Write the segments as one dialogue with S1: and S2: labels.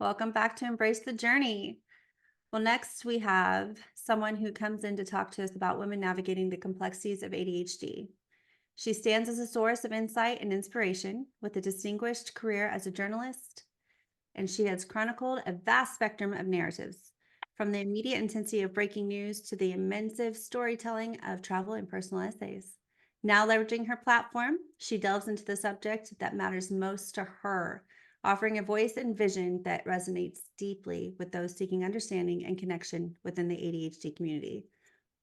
S1: Welcome back to Embrace the Journey. Well, next we have someone who comes in to talk to us about women navigating the complexities of ADHD. She stands as a source of insight and inspiration with a distinguished career as a journalist, and she has chronicled a vast spectrum of narratives, from the immediate intensity of breaking news to the immense storytelling of travel and personal essays. Now, leveraging her platform, she delves into the subject that matters most to her, offering a voice and vision that resonates deeply with those seeking understanding and connection within the ADHD community.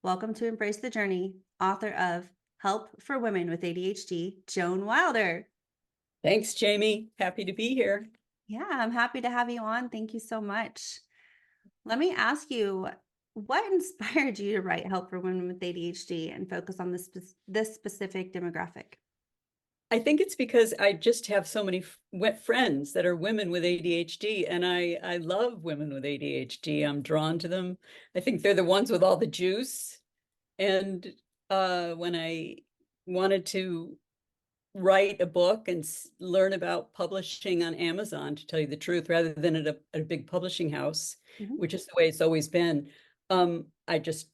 S1: Welcome to Embrace the Journey, author of Help for Women with ADHD, Joan Wilder.
S2: Thanks, Jamie. Happy to be here.
S1: Yeah, I'm happy to have you on. Thank you so much. Let me ask you, what inspired you to write Help for Women with ADHD and focus on this specific demographic?
S2: I think it's because I just have so many friends that are women with ADHD, and I love women with ADHD. I'm drawn to them. I think they're the ones with all the juice. And when I wanted to write a book and learn about publishing on Amazon, to tell you the truth, rather than at a big publishing house,
S1: Mhm.
S2: which is the way it's always been, I just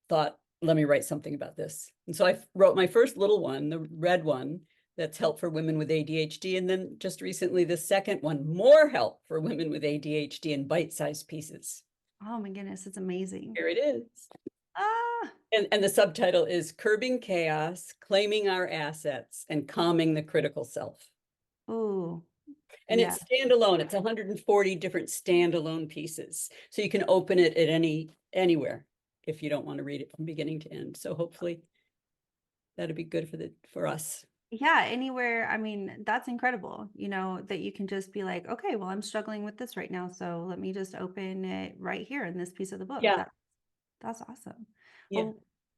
S2: thought, let me write something about this. And so I wrote my first little one, the red one, that's Help for Women with ADHD. And then just recently, the second one, More Help for Women with ADHD in bite-sized pieces.
S1: Oh my goodness, it's amazing.
S2: Here it is.
S1: Ah,
S2: And the subtitle is Curbing Chaos, Claiming Our Assets, and Calming the Critical Self.
S1: oh,
S2: And
S1: yeah.
S2: it's standalone. It's 140 different standalone pieces. So you can open it at anywhere if you don't want to read it from beginning to end. So hopefully that'd be good for us.
S1: Yeah, anywhere. I mean, that's incredible, that you can just be like, okay, well, I'm struggling with this right now. So let me just open it right here in this piece of the book.
S2: Yeah.
S1: That's awesome.
S2: Yeah.
S1: Well,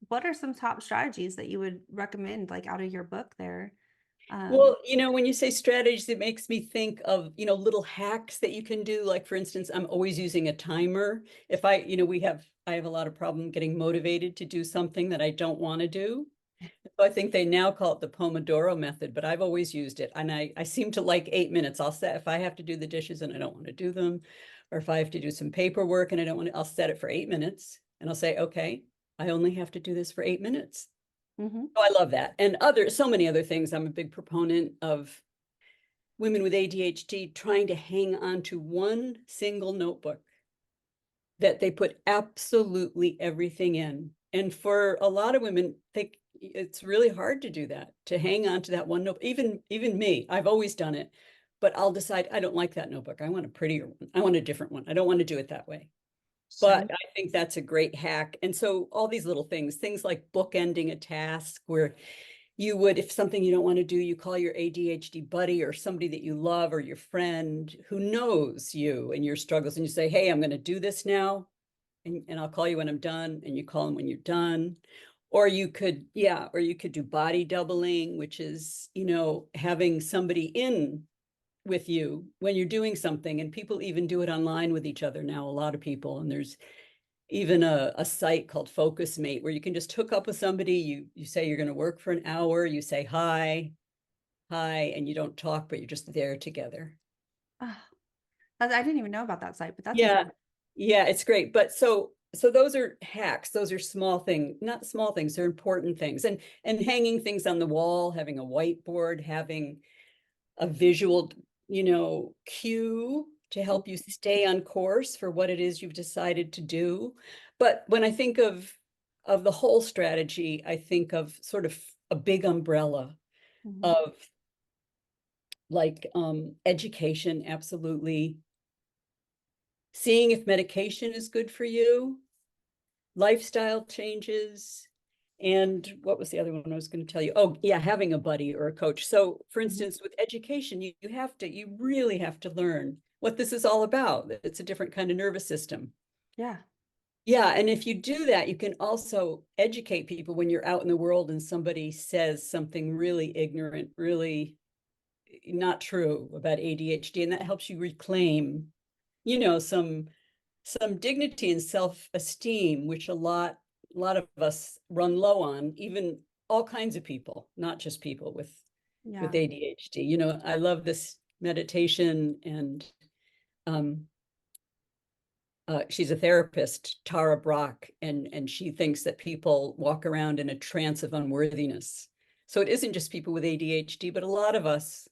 S1: what are some top strategies that you would recommend, like out of your book there?
S2: Well, when you say strategies, it makes me think of, little hacks that you can do. Like, for instance, I'm always using a timer. If I, I have a lot of problem getting motivated to do something that I don't want to do. So I think they now call it the Pomodoro method, but I've always used it. And I seem to like 8 minutes. I'll set, if I have to do the dishes and I don't want to do them, or if I have to do some paperwork and I don't want to, I'll set it for 8 minutes and I'll say, okay, I only have to do this for 8 minutes.
S1: Mhm.
S2: Oh, I love that. And so many other things. I'm a big proponent of women with ADHD trying to hang on to one single notebook that they put absolutely everything in. And for a lot of women, it's really hard to do that, to hang on to that one notebook. Even me, I've always done it, but I'll decide I don't like that notebook. I want a prettier one. I want a different one. I don't want to do it that way. But
S1: Same.
S2: I think that's a great hack. And so all these little things like bookending a task where you would, if something you don't want to do, you call your ADHD buddy or somebody that you love or your friend who knows you and your struggles. And you say, hey, I'm going to do this now. And I'll call you when I'm done. And you call them when you're done. Or you could do body doubling, which is, having somebody in with you when you're doing something. And people even do it online with each other now, a lot of people. And there's even a site called Focus Mate where you can just hook up with somebody. You say you're going to work for an hour. You say hi, and you don't talk, but you're just there together.
S1: Ah, I didn't even know about that site, but that's
S2: Yeah,
S1: incredible.
S2: yeah, it's great. But so those are hacks. Those are small things, not small things. They're important things. And hanging things on the wall, having a whiteboard, having a visual, cue to help you stay on course for what it is you've decided to do. But when I think of the whole strategy, I think of sort of a big umbrella
S1: Mhm.
S2: of like education, absolutely. Seeing if medication is good for you, lifestyle changes, and what was the other one I was going to tell you? Oh, yeah, having a buddy or a coach. So, for
S1: Mhm.
S2: instance, with education, you really have to learn what this is all about. It's a different kind of nervous system.
S1: Yeah.
S2: Yeah, and if you do that, you can also educate people when you're out in the world and somebody says something really ignorant, really not true about ADHD, and that helps you reclaim, some dignity and self-esteem, which a lot of us run low on, even all kinds of people, not just people with
S1: Yeah.
S2: ADHD. I love this meditation and she's a therapist, Tara Brock, and she thinks that people walk around in a trance of unworthiness. So it isn't just people with ADHD, but a lot of us,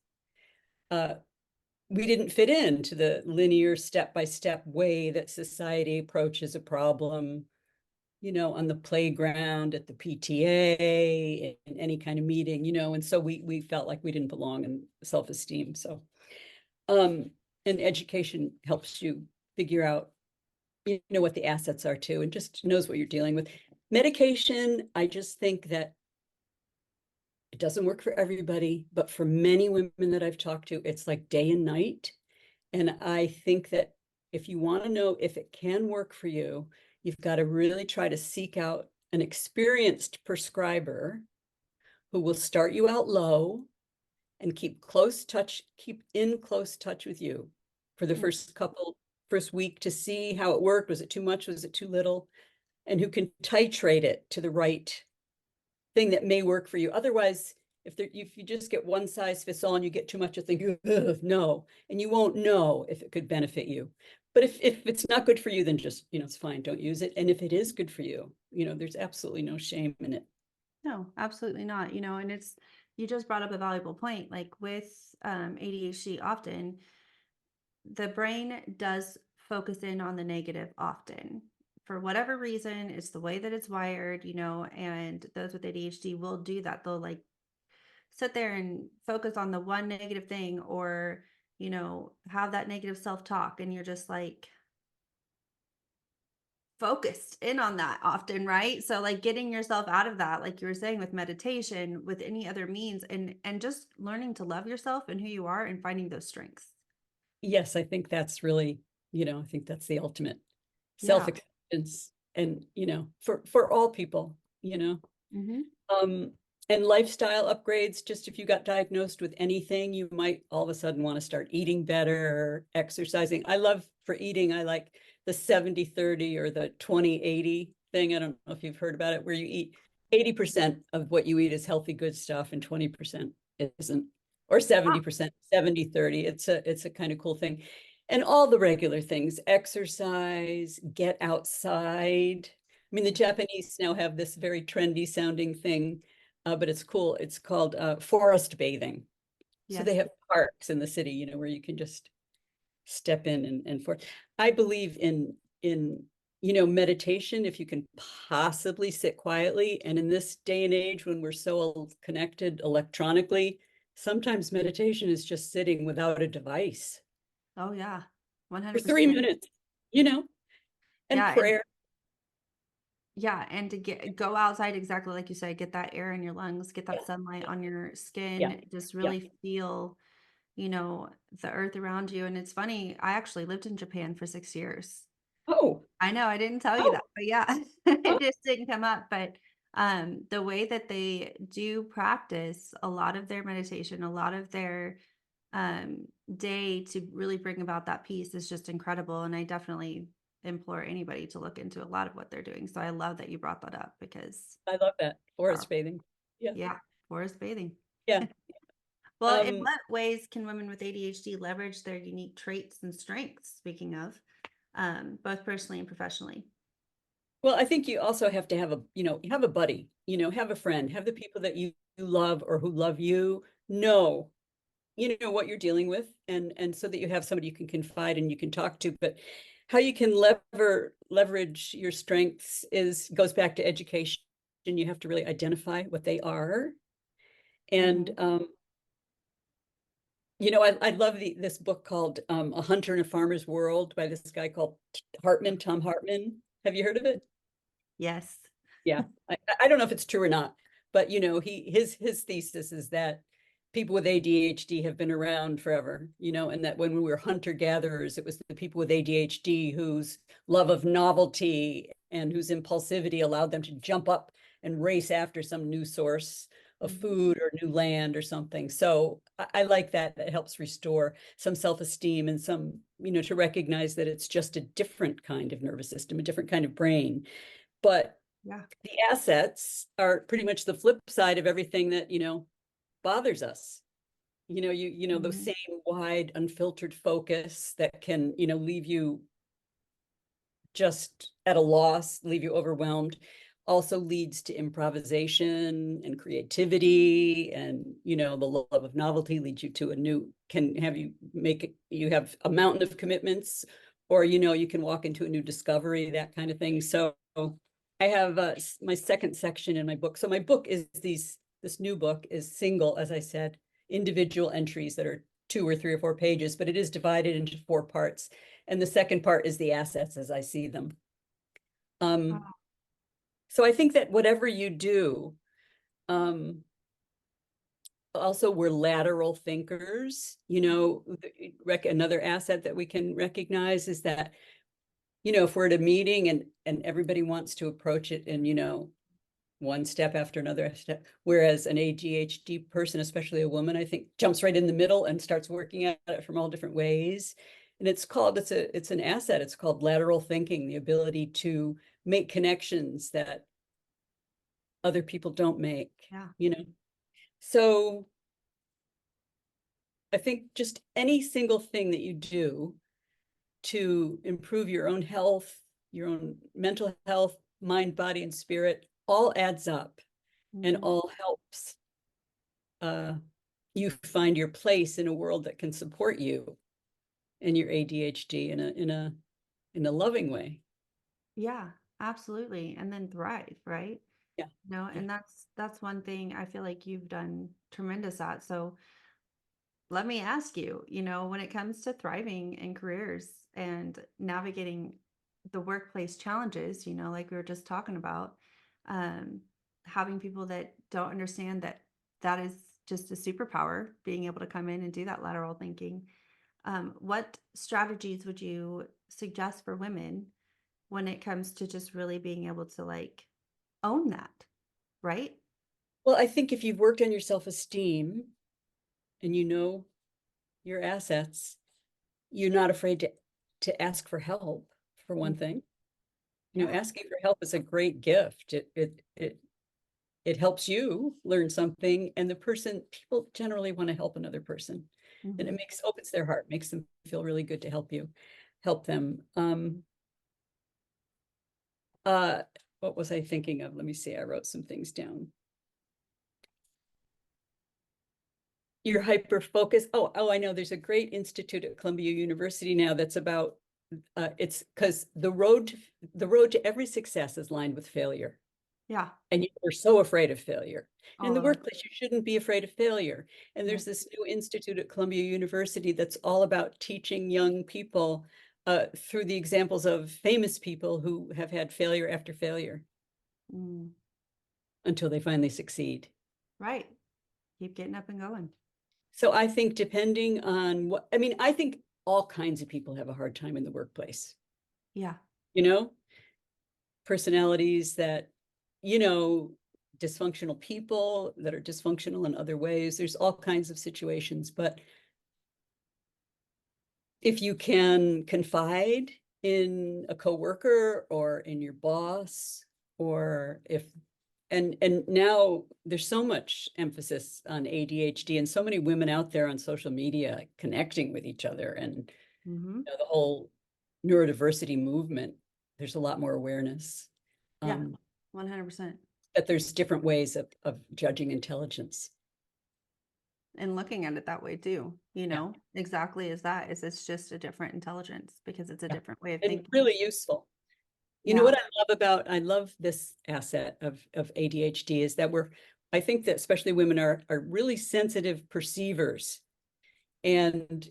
S2: we didn't fit into the linear step-by-step way that society approaches a problem, on the playground, at the PTA, in any kind of meeting, and so we felt like we didn't belong in self-esteem. So, and education helps you figure out, what the assets are too, and just knows what you're dealing with. Medication, I just think that it doesn't work for everybody, but for many women that I've talked to, it's like day and night. And I think that if you want to know if it can work for you, you've got to really try to seek out an experienced prescriber who will start you out low and keep in close touch with you for the first week to see how it worked. Was it too much? Was it too little? And who can titrate it to the right thing that may work for you. Otherwise, if you just get one size fits all and you get too much, you think, no, and you won't know if it could benefit you. But if it's not good for you, then just, it's fine, don't use it. And if it is good for you, there's absolutely no shame in it.
S1: No, absolutely not. And you just brought up a valuable point. Like with ADHD, often the brain does focus in on the negative often. For whatever reason, it's the way that it's wired, and those with ADHD will do that. They'll like sit there and focus on the one negative thing, or, have that negative self-talk, and you're just like focused in on that often, right? So like getting yourself out of that, like you were saying, with meditation, with any other means, and just learning to love yourself and who you are and finding those strengths.
S2: Yes, I think that's really, I think that's the ultimate
S1: Yeah.
S2: self-acceptance, and, for all people,
S1: Hmm.
S2: Um, and lifestyle upgrades, just if you got diagnosed with anything, you might all of a sudden want to start eating better or exercising. For eating, I like the 70-30 or the 20-80 thing. I don't know if you've heard about it, where you eat 80% of what you eat is healthy, good stuff, and 20% isn't, or 70%, 70-30. It's a kind of cool thing. And all the regular things, exercise, get outside. I mean, the Japanese now have this very trendy sounding thing, but it's cool. It's called forest bathing. So they
S1: Yes.
S2: have parks in the city, where you can just step in and forth. I believe in meditation, if you can possibly sit quietly. And in this day and age when we're so connected electronically, sometimes meditation is just sitting without a device
S1: Oh yeah.
S2: for 3
S1: 100%.
S2: minutes, you know, and
S1: Yeah. And
S2: prayer.
S1: yeah, and to go outside, exactly like you said, get that air in your lungs, get that
S2: Yeah,
S1: sunlight on your
S2: yeah,
S1: skin, just
S2: yeah.
S1: really feel, the earth around you. And it's funny, I actually lived in Japan for 6 years.
S2: Oh,
S1: I know I didn't tell you
S2: oh,
S1: that, but yeah,
S2: oh,
S1: it just didn't come up. But the way that they do practice a lot of their meditation, a lot of their um day to really bring about that peace is just incredible. And I definitely implore anybody to look into a lot of what they're doing. So I love that you brought that up because
S2: I love that. Forest
S1: powerful.
S2: bathing. Yeah,
S1: Yeah, forest bathing.
S2: yeah.
S1: Well, in
S2: Um,
S1: what ways can women with ADHD leverage their unique traits and strengths, speaking of, both personally and professionally?
S2: well, I think you also have to have a buddy, have a friend, have the people that you love or who love you what you're dealing with, and so that you have somebody you can confide and you can talk to. But how you can leverage your strengths goes back to education. You have to really identify what they are. And
S1: Hmm.
S2: I love this book called A Hunter in a Farmer's World by this guy called Tom Hartman. Have you heard of it?
S1: Yes.
S2: Yeah, I don't know if it's true or not, but his thesis is that people with ADHD have been around forever, and that when we were hunter gatherers, it was the people with ADHD whose love of novelty and whose impulsivity allowed them to jump up and race after some new source of
S1: Mhm.
S2: food or new land or something. So I like that. That helps restore some self-esteem and some, to recognize that it's just a different kind of nervous system, a different kind of brain. But
S1: Yeah.
S2: the assets are pretty much the flip side of everything that, bothers us. The
S1: Mhm.
S2: same wide, unfiltered focus that can, leave you just at a loss, leave you overwhelmed, also leads to improvisation and creativity, and the love of novelty leads you to can have you you have a mountain of commitments, or you can walk into a new discovery, that kind of thing. So I have my second section in my book. So my book is this new book is single, as I said, individual entries that are 2 or 3 or 4 pages, but it is divided into 4 parts. And the second part is the assets as I see them.
S1: Wow.
S2: So I think that whatever you do, also we're lateral thinkers. Another asset that we can recognize is that, if we're at a meeting and everybody wants to approach it and, one step after another step, whereas an ADHD person, especially a woman, I think jumps right in the middle and starts working at it from all different ways. And it's an asset. It's called lateral thinking, the ability to make connections that other people don't make.
S1: Yeah.
S2: So I think just any single thing that you do to improve your own health, your own mental health, mind, body, and spirit, all adds up and
S1: Mhm.
S2: all helps you find your place in a world that can support you and your ADHD in a loving way.
S1: Yeah, absolutely. And then thrive, right?
S2: Yeah. Yeah.
S1: And that's one thing I feel like you've done tremendous at. So let me ask you, when it comes to thriving in careers and navigating the workplace challenges, like we were just talking about, um, having people that don't understand that that is just a superpower, being able to come in and do that lateral thinking. What strategies would you suggest for women when it comes to just really being able to like own that, right?
S2: Well, I think if you've worked on your self-esteem and your assets, you're not afraid to ask for help, for one
S1: Mm.
S2: thing.
S1: Yeah.
S2: Asking for help is a great gift. It helps you learn something, and people generally want to help another person, and
S1: Hmm.
S2: it opens their heart, makes them feel really good to help them. Uh, what was I thinking of? Let me see. I wrote some things down. You're hyper focused. I know there's a great institute at Columbia University now that's about it's because the road to every success is lined with failure.
S1: Yeah.
S2: And you're so afraid of failure. In the
S1: Oh,
S2: workplace, you shouldn't be afraid of failure. And
S1: right.
S2: there's this new institute at Columbia University that's all about teaching young people through the examples of famous people who have had failure after failure
S1: Mm,
S2: until they finally succeed.
S1: right. Keep getting up and going.
S2: So I think I think all kinds of people have a hard time in the workplace.
S1: Yeah.
S2: You know, personalities that, you know, dysfunctional people that are dysfunctional in other ways. There's all kinds of situations, but if you can confide in a coworker or in your boss, or if and now there's so much emphasis on ADHD and so many women out there on social media connecting with each other, and
S1: Hmm.
S2: the whole neurodiversity movement, there's a lot more awareness.
S1: Yeah.
S2: Um,
S1: 100%.
S2: that there's different ways of judging intelligence.
S1: And looking at it that way too,
S2: Yeah,
S1: exactly as that is it's just a different intelligence because it's a
S2: yeah.
S1: different way of
S2: And
S1: thinking.
S2: really useful. You know
S1: Yeah.
S2: what I love this asset of ADHD is that I think that especially women are really sensitive perceivers, and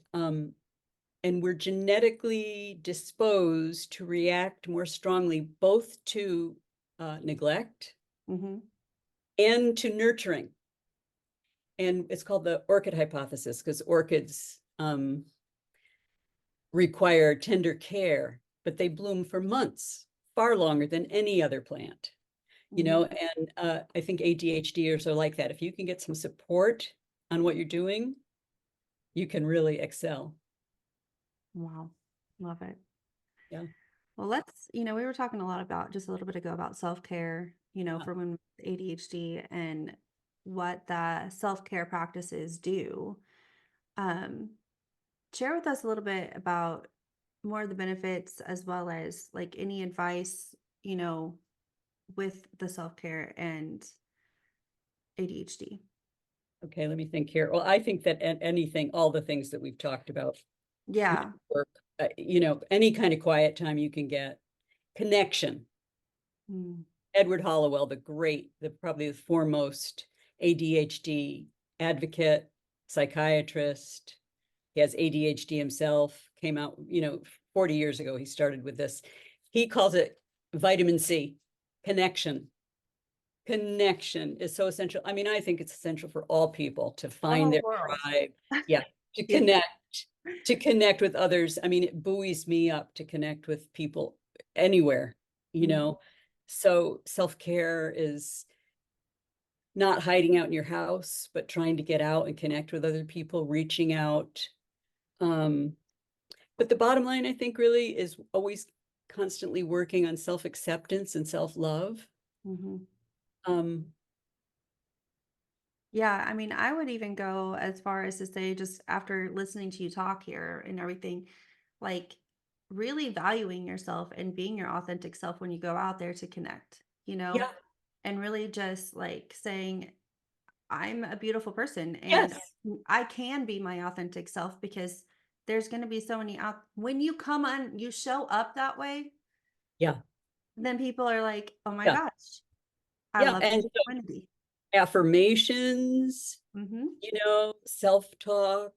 S2: we're genetically disposed to react more strongly both to neglect
S1: Hmm.
S2: and to nurturing. And it's called the orchid hypothesis because orchids require tender care, but they bloom for months, far longer than any other plant.
S1: Hmm.
S2: And I think ADHDers are like that. If you can get some support on what you're doing, you can really excel.
S1: Wow. Love it.
S2: Yeah.
S1: Well, we were talking a lot about just a little bit ago about self-care,
S2: Yeah.
S1: for women with ADHD and what the self-care practices do. Um, Share with us a little bit about more of the benefits as well as like any advice, with the self-care and ADHD.
S2: Okay, let me think here. Well, I think that anything, all the things that we've talked about really
S1: Yeah.
S2: work. Any kind of quiet time you can get, connection.
S1: Mm.
S2: Edward Hollowell, probably the foremost ADHD advocate, psychiatrist. He has ADHD himself, came out, 40 years ago, he started with this. He calls it vitamin C, connection. Connection is so essential. I mean, I think it's essential for all people to
S1: The
S2: find
S1: whole
S2: their
S1: world.
S2: tribe. Yeah, to
S1: Yeah.
S2: connect with others. I mean, it buoys me up to connect with people anywhere, you
S1: Mhm.
S2: know. So self-care is not hiding out in your house, but trying to get out and connect with other people, reaching out. Um, but the bottom line, I think, really is always constantly working on self-acceptance and self-love.
S1: Mhm.
S2: Um,
S1: Yeah, I mean, I would even go as far as to say, just after listening to you talk here and everything, like really valuing yourself and being your authentic self when you go out there to connect,
S2: yeah,
S1: and really just like saying, I'm a beautiful person and
S2: yes,
S1: I can be my authentic self because there's going to be so many out when you come on, you show up that way,
S2: yeah,
S1: then people are like, oh my
S2: yeah,
S1: gosh, I
S2: yeah.
S1: love
S2: And
S1: your
S2: so
S1: genuinity.
S2: affirmations,
S1: Hmm.
S2: self-talk.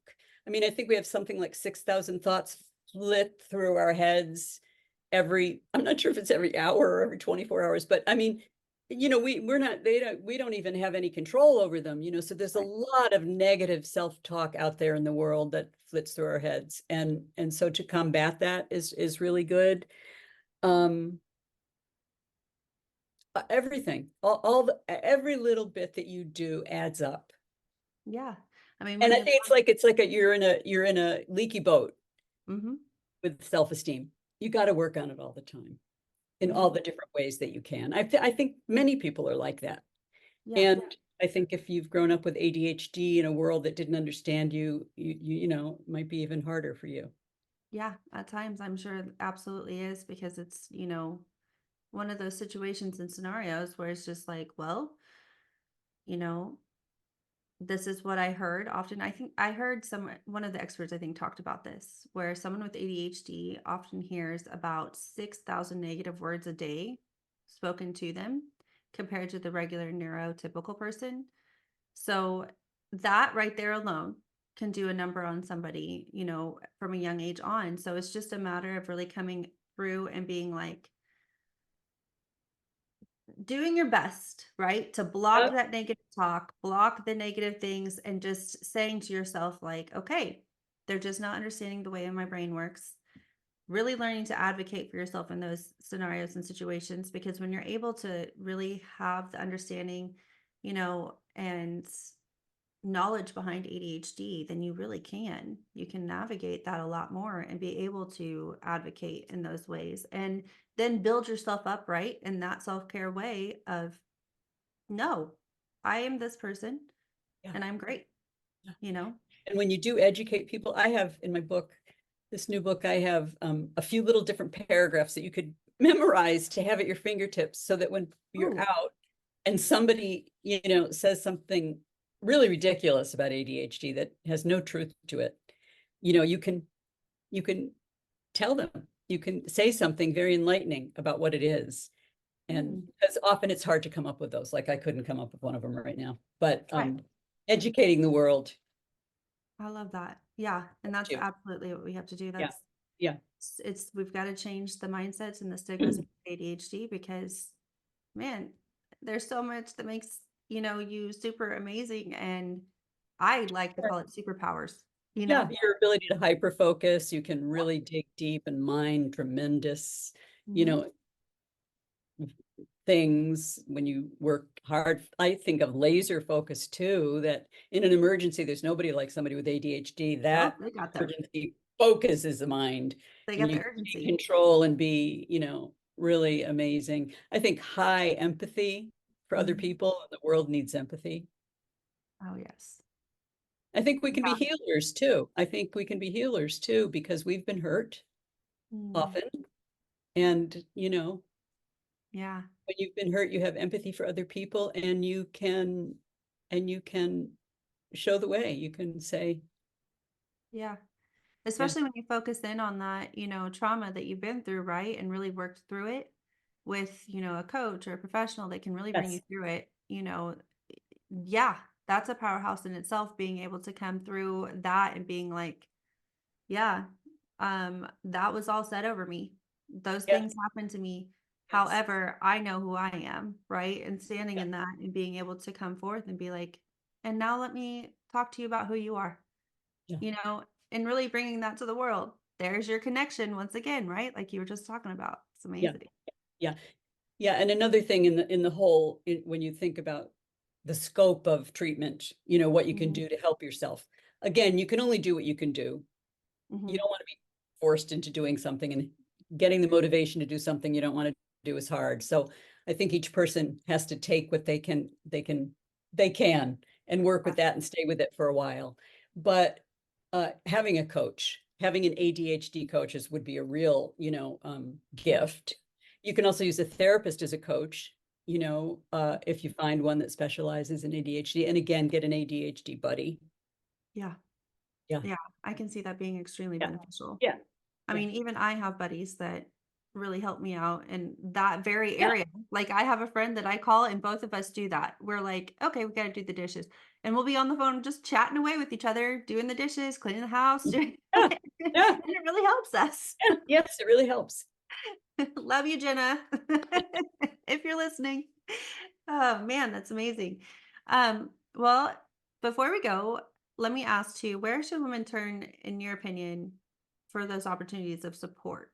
S2: I mean, I think we have something like 6,000 thoughts flit through our heads I'm not sure if it's every hour or every 24 hours, but I mean, we're not, we don't even have any control over them, so there's a
S1: Right.
S2: lot of negative self-talk out there in the world that flits through our heads. And so to combat that is really good. Um, everything, every little bit that you do adds up.
S1: Yeah. I mean,
S2: And
S1: when
S2: I
S1: you,
S2: think it's like you're in a leaky boat
S1: hmm,
S2: with self-esteem. You got to work on it all the time in
S1: yeah,
S2: all the different ways that you can. I think many people are like that.
S1: yeah,
S2: And I think if you've grown up with ADHD in a world that didn't understand it might be even harder for you.
S1: yeah. At times, I'm sure it absolutely is because it's, one of those situations and scenarios where it's just like, well, you know, this is what I heard often. I think I heard one of the experts I think talked about this, where someone with ADHD often hears about 6,000 negative words a day spoken to them compared to the regular neurotypical person. So that right there alone can do a number on somebody, from a young age on. So it's just a matter of really coming through and being like, doing your best, right? To block
S2: Yep.
S1: that negative talk, block the negative things, and just saying to yourself, like, okay, they're just not understanding the way my brain works. Really learning to advocate for yourself in those scenarios and situations because when you're able to really have the understanding, and knowledge behind ADHD, then you really can. You can navigate that a lot more and be able to advocate in those ways and then build yourself up, right? In that self care way of, no, I am this person
S2: Yeah.
S1: and I'm great, you know?
S2: And when you do educate people, I have in my book, this new book, I have a few little different paragraphs that you could memorize to have at your fingertips so that when you're
S1: Ooh,
S2: out and somebody, says something really ridiculous about ADHD that has no truth to it, you can tell them, you can say something very enlightening about what it is. And
S1: mm,
S2: because often it's hard to come up with those, like I couldn't come up with one of them right now, but
S1: right.
S2: educating the world
S1: I love that. Yeah. And that's
S2: too.
S1: absolutely what we have to do.
S2: Yeah,
S1: That's,
S2: yeah.
S1: we've got to change the mindsets and the stigmas of ADHD because man, there's so much that makes, you super amazing. And I like to call it superpowers, you
S2: Yeah,
S1: know?
S2: your ability to hyper focus, you can really dig deep and mine tremendous, you
S1: Mhm.
S2: know, things when you work hard. I think of laser focus too, that in an emergency, there's nobody like somebody with ADHD.
S1: Oh,
S2: That
S1: they got
S2: emergency focuses the mind
S1: they
S2: and
S1: got the
S2: you can take
S1: urgency.
S2: control and be, really amazing. I think high empathy for other
S1: Mhm.
S2: people. The world needs empathy.
S1: Oh, yes.
S2: I think we can be
S1: Yeah.
S2: healers too. I think we can be healers too because we've been hurt.
S1: Mm,
S2: often. And,
S1: yeah.
S2: when you've been hurt, you have empathy for other people, and you can show the way. You can say,
S1: Yeah.
S2: yeah,
S1: Especially when you focus in on that, trauma that you've been through, right? And really worked through it with, a coach or a professional that can really bring you
S2: yes,
S1: through it. Yeah, that's a powerhouse in itself, being able to come through that and being like, yeah, that was all said over me. Those
S2: yeah,
S1: things happened to me.
S2: yes,
S1: However, I know who I am, right? And standing
S2: yeah,
S1: in that and being able to come forth and be like, and now let me talk to you about who you are,
S2: yeah,
S1: you know, and really bringing that to the world. There's your connection once again, right? Like you were just talking about. It's
S2: yeah,
S1: amazing.
S2: yeah. Yeah, and another thing in the whole, when you think about the scope of treatment, what you can
S1: Mhm,
S2: do to help yourself. Again, you can only do what you can do. You
S1: mhm.
S2: don't want to be forced into doing something, and getting the motivation to do something you don't want to do is hard. So I think each person has to take what they can and work with that and stay with it for a while. But having a coach, having an ADHD coaches would be a real,
S1: Yeah,
S2: gift. You can also use a therapist as a coach, if you find one that specializes in ADHD, and again, get an ADHD buddy.
S1: yeah,
S2: Yeah,
S1: yeah. I can see that being extremely
S2: yeah,
S1: beneficial.
S2: yeah,
S1: I
S2: yeah,
S1: mean, even I have buddies that really help me out in that very
S2: yeah.
S1: area. Like, I have a friend that I call, and both of us do that. We're like, okay, we got to do the dishes. And we'll be on the phone just chatting away with each other, doing the dishes, cleaning the house. And
S2: Yeah, yeah,
S1: it really helps us.
S2: yeah, yes, it really helps.
S1: Love you, Jenna. If you're listening. Oh, man, that's amazing. Well, before we go, let me ask you, where should women turn, in your opinion, for those opportunities of support?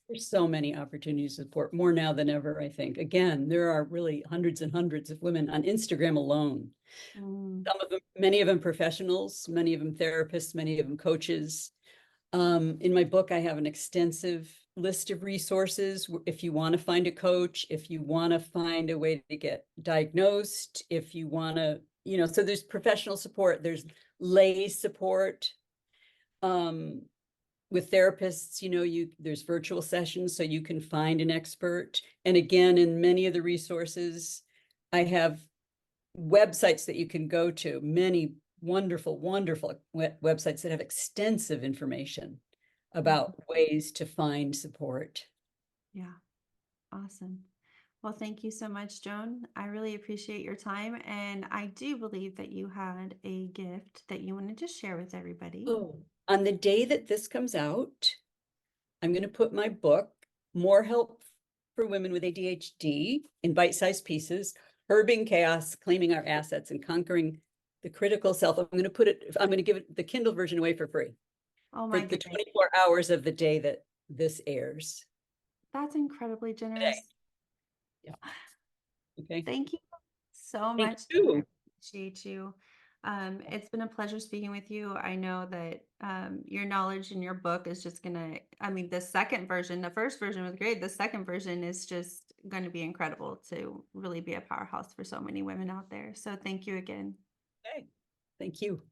S2: There's so many opportunities to support, more now than ever, I think. Again, there are really hundreds and hundreds of women on Instagram alone.
S1: Mm,
S2: Some of them, many of them professionals, many of them therapists, many of them coaches. In my book, I have an extensive list of resources. If you want to find a coach, if you want to find a way to get diagnosed, if you want to, so there's professional support, there's lay support. Um, with therapists, there's virtual sessions, so you can find an expert. And again, in many of the resources, I have websites that you can go to, many wonderful, wonderful websites that have extensive information
S1: mhm.
S2: about ways to find support.
S1: Yeah, awesome. Well, thank you so much, Joan. I really appreciate your time. And I do believe that you had a gift that you wanted to share with everybody.
S2: Oh, on the day that this comes out, I'm going to put my book, More Help for Women with ADHD, in bite-sized pieces, Curbing Chaos, Claiming Our Assets, and Conquering the Critical Self. I'm going to give it the Kindle version away for free
S1: Oh
S2: for
S1: my
S2: the
S1: goodness.
S2: 24 hours of the day that this airs
S1: That's incredibly
S2: today.
S1: generous.
S2: Yeah. Okay.
S1: Thank you so
S2: Thank
S1: much.
S2: you.
S1: Appreciate you. It's been a pleasure speaking with you. I know that your knowledge in your book is just gonna, I mean, the second version, the first version was great. The second version is just going to be incredible to really be a powerhouse for so many women out there. So thank you again.
S2: Okay. Thank you.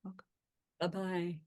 S1: Welcome.
S2: Bye-bye.